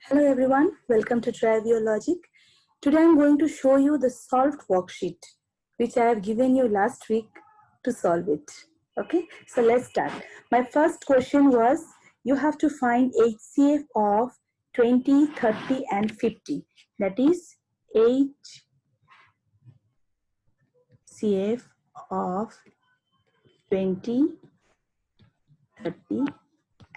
Hello everyone, welcome to Trivial Logic. Today I'm going to show you the solved worksheet which I have given you last week to solve it. Okay, so let's start. My first question was you have to find HCF of 20, 30 and 50. That is HCF of 20, 30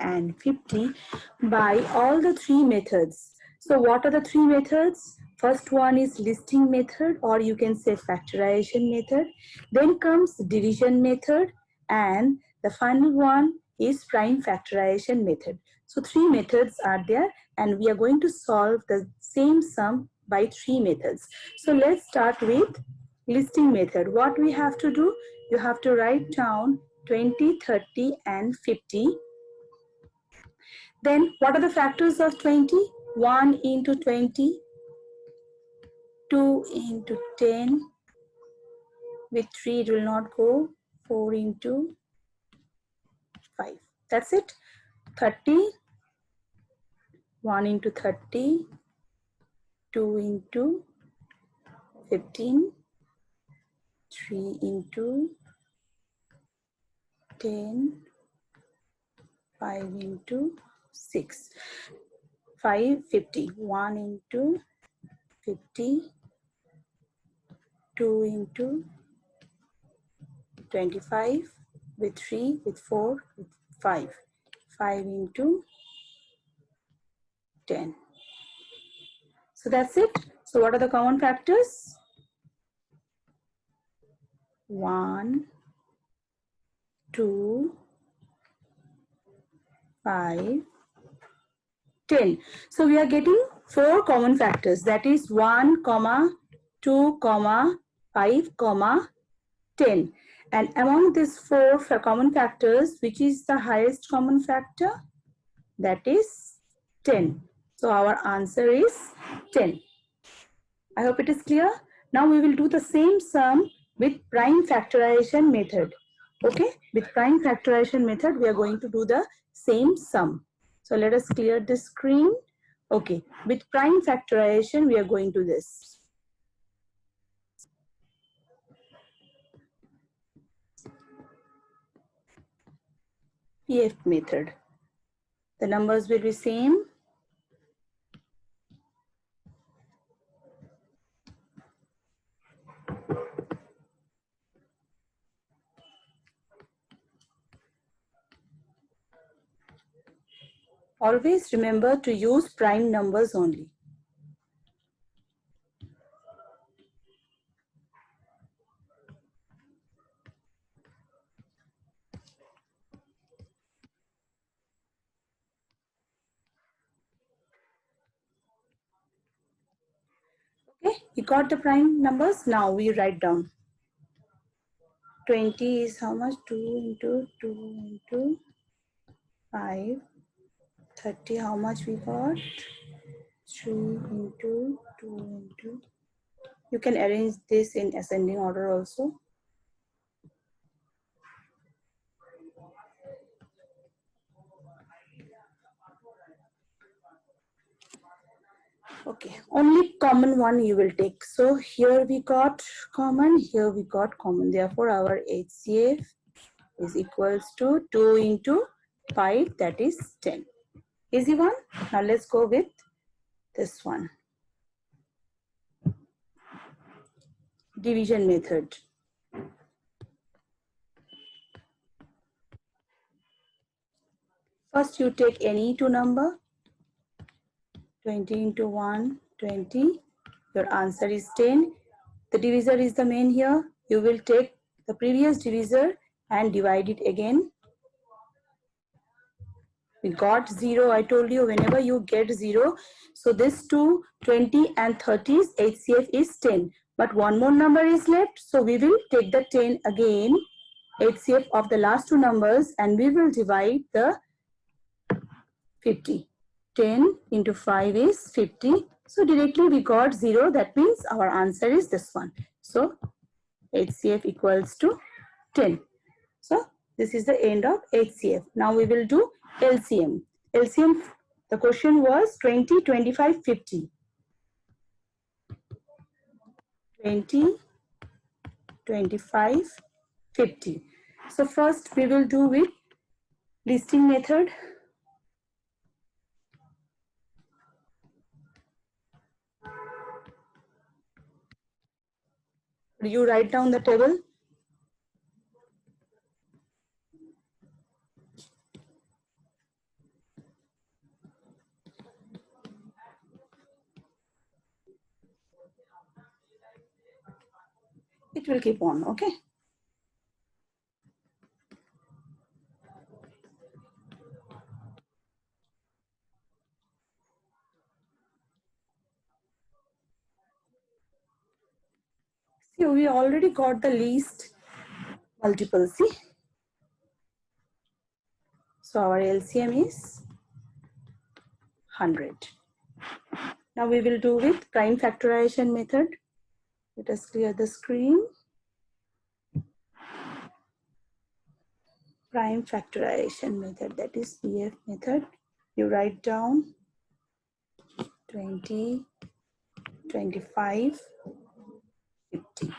and 50 by all the three methods. So what are the three methods? First one is listing method, or you can say factorization method. Then comes division method, and the final one is prime factorization method. So three methods are there, and we are going to solve the same sum by three methods. So let's start with listing method. What we have to do? You have to write down 20, 30 and 50. Then what are the factors of 20? 1 into 20, 2 into 10, with 3 it will not go, 4 into 5. That's it. 30, 1 into 30, 2 into 15, 3 into 10, 5 into 6. 5, 50. 1 into 50, 2 into 25, with 3, with 4, with 5. 5 into 10. So that's it. So what are the common factors? 1, 2, 5, 10. So we are getting 4 common factors. That is 1, 2, 5, 10. And among these 4 common factors, which is the highest common factor? That is 10. So our answer is 10. I hope it is clear. Now we will do the same sum with prime factorization method. Okay, with prime factorization method, we are going to do the same sum. So let us clear the screen. Okay, with prime factorization, we are going to this. PF method. The numbers will be same. Always remember to use prime numbers only. Okay, you got the prime numbers. Now we write down. 20 is how much? 2 into 2 into 5. 30, how much we got? 3 into 2 into. You can arrange this in ascending order also. Okay, only common one you will take. So here we got common, here we got common. Therefore, our HCF is equals to 2 into 5, that is 10. Easy one. Now let's go with this one. Division method. First you take any two number. 20 into 1, 20. Your answer is 10. The divisor is the main here. You will take the previous divisor and divide it again. We got 0. I told you whenever you get 0. So this 2, 20 and 30's HCF is 10. But one more number is left. So we will take the 10 again. HCF of the last two numbers, and we will divide the 50. 10 into 5 is 50. So directly we got 0. That means our answer is this one. So HCF equals to 10. So this is the end of HCF. Now we will do LCM. LCM The question was 20, 25, 50. 20, 25, 50. So first we will do with listing method. You write down the table. It will keep on, okay? See, we already got the least multiple, see? So our LCM is 100. Now we will do with prime factorization method. Let us clear the screen. Prime factorization method, that is PF method. You write down 20, 25, 50.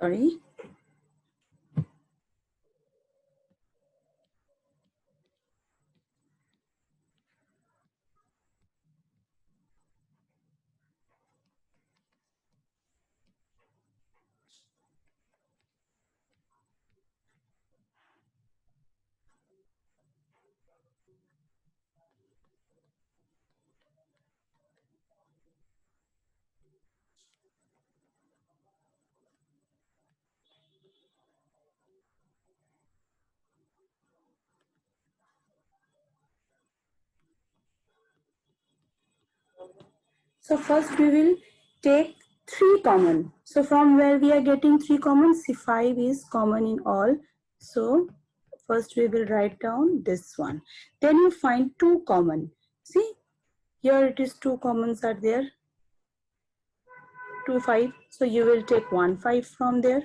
Sorry. So first we will take 3 common. So from where we are getting 3 common, see 5 is common in all. So first we will write down this one. Then you find 2 common. See, here it is 2 commons are there. 2, 5. So you will take 1, 5 from there.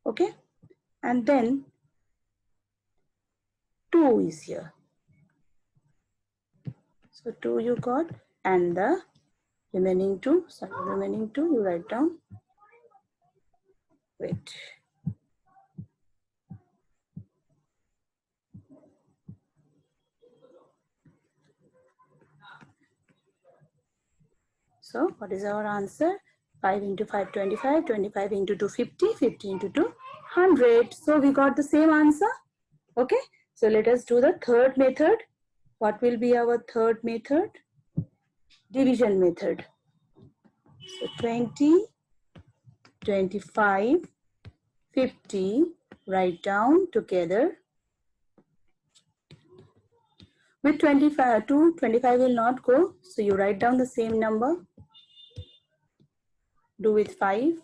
Okay. And then 2 is here. So 2 you got, and the remaining 2, you write down. Wait. So what is our answer? 5 into 5, 25, 25 into 2, 50, 50 into 2, 100. So we got the same answer. Okay. So let us do the third method. What will be our third method? Division method. So 20, 25, 50, write down together. With 25, 2, 25 will not go. So you write down the same number. Do with 5.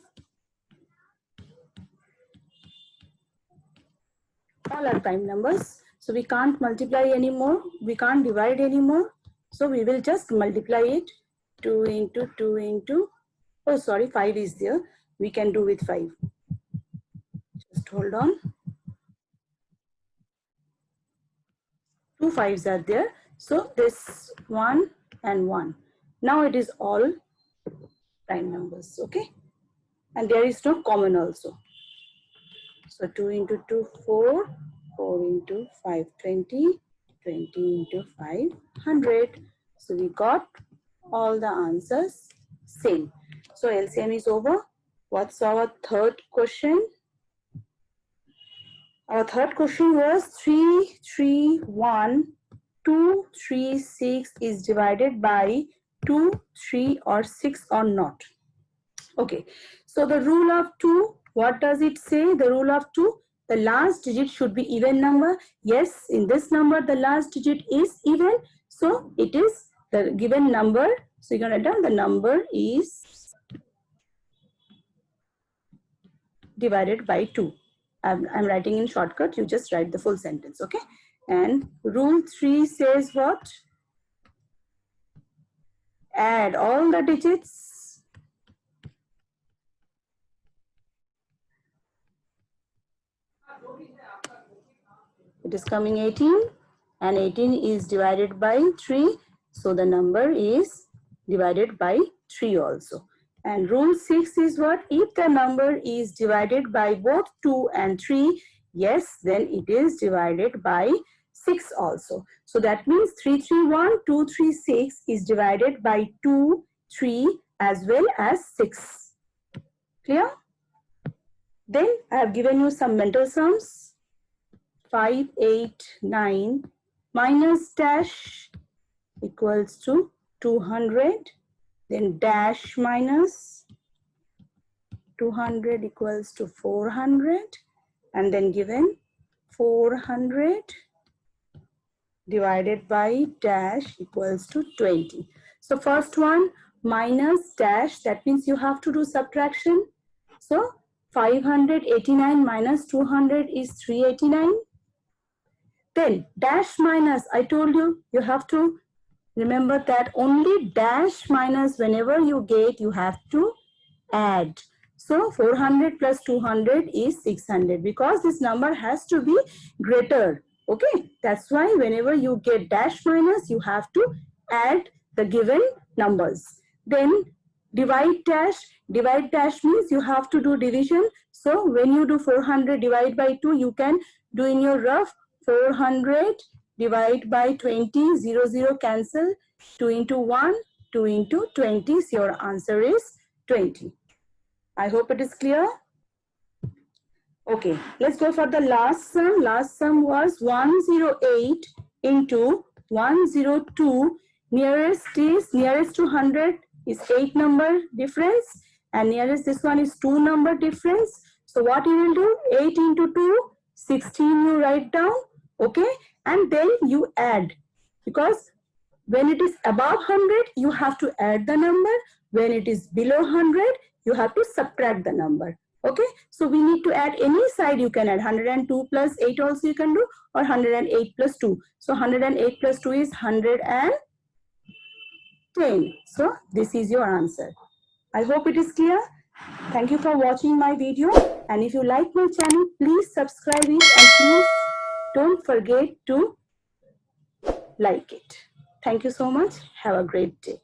All are prime numbers. So we can't multiply anymore. We can't divide anymore. So we will just multiply it. 2 into 2 into, oh sorry, 5 is there. We can do with 5. Just hold on. 2 5s are there. So this 1 and 1. Now it is all prime numbers. Okay. And there is no common also. So 2 into 2, 4. 4 into 5, 20. 20 into 5, 100. So we got all the answers same. So LCM is over. What's our third question? Our third question was 3, 3, 1, 2, 3, 6 is divided by 2, 3 or 6 or not. Okay. So the rule of 2, what does it say? The rule of 2, the last digit should be even number. Yes, in this number, the last digit is even. So it is the given number. So you're going to write down the number is divided by 2. I'm writing in shortcut. You just write the full sentence. Okay. And rule 3 says what? Add all the digits. It is coming 18, and 18 is divided by 3. So the number is divided by 3 also. And rule 6 is what? If the number is divided by both 2 and 3, yes, then it is divided by 6 also. So that means 331, 236 is divided by 2, 3 as well as 6. Clear? Then I have given you some mental sums. 5, 8, 9 minus dash equals to 200. Then dash minus 200 equals to 400. And then given 400 divided by dash equals to 20. So first one, minus dash, that means you have to do subtraction. So 589 minus 200 is 389. Then dash minus, I told you, you have to remember that only dash minus whenever you get, you have to add. So 400 plus 200 is 600 because this number has to be greater. Okay, that's why whenever you get dash minus, you have to add the given numbers. Then divide dash means you have to do division. So when you do 400 divide by 2, you can do in your rough 400 divide by 20, 0, 0 cancel, 2 into 1, 2 into 20, so your answer is 20. I hope it is clear. Okay, let's go for the last sum. Last sum was 108 into 102. Nearest to 100 is 8 number difference, and nearest this one is 2 number difference. So what you will do? 8 into 2, 16 you write down. Okay, and then you add, because when it is above 100, you have to add the number. When it is below 100, you have to subtract the number. Okay, so we need to add any side. You can add 102 plus 8 also you can do, or 108 plus 2. So 108 plus 2 is 110. So this is your answer. I hope it is clear. Thank you for watching my video. And if you like my channel, please subscribe it, and please don't forget to like it. Thank you so much. Have a great day.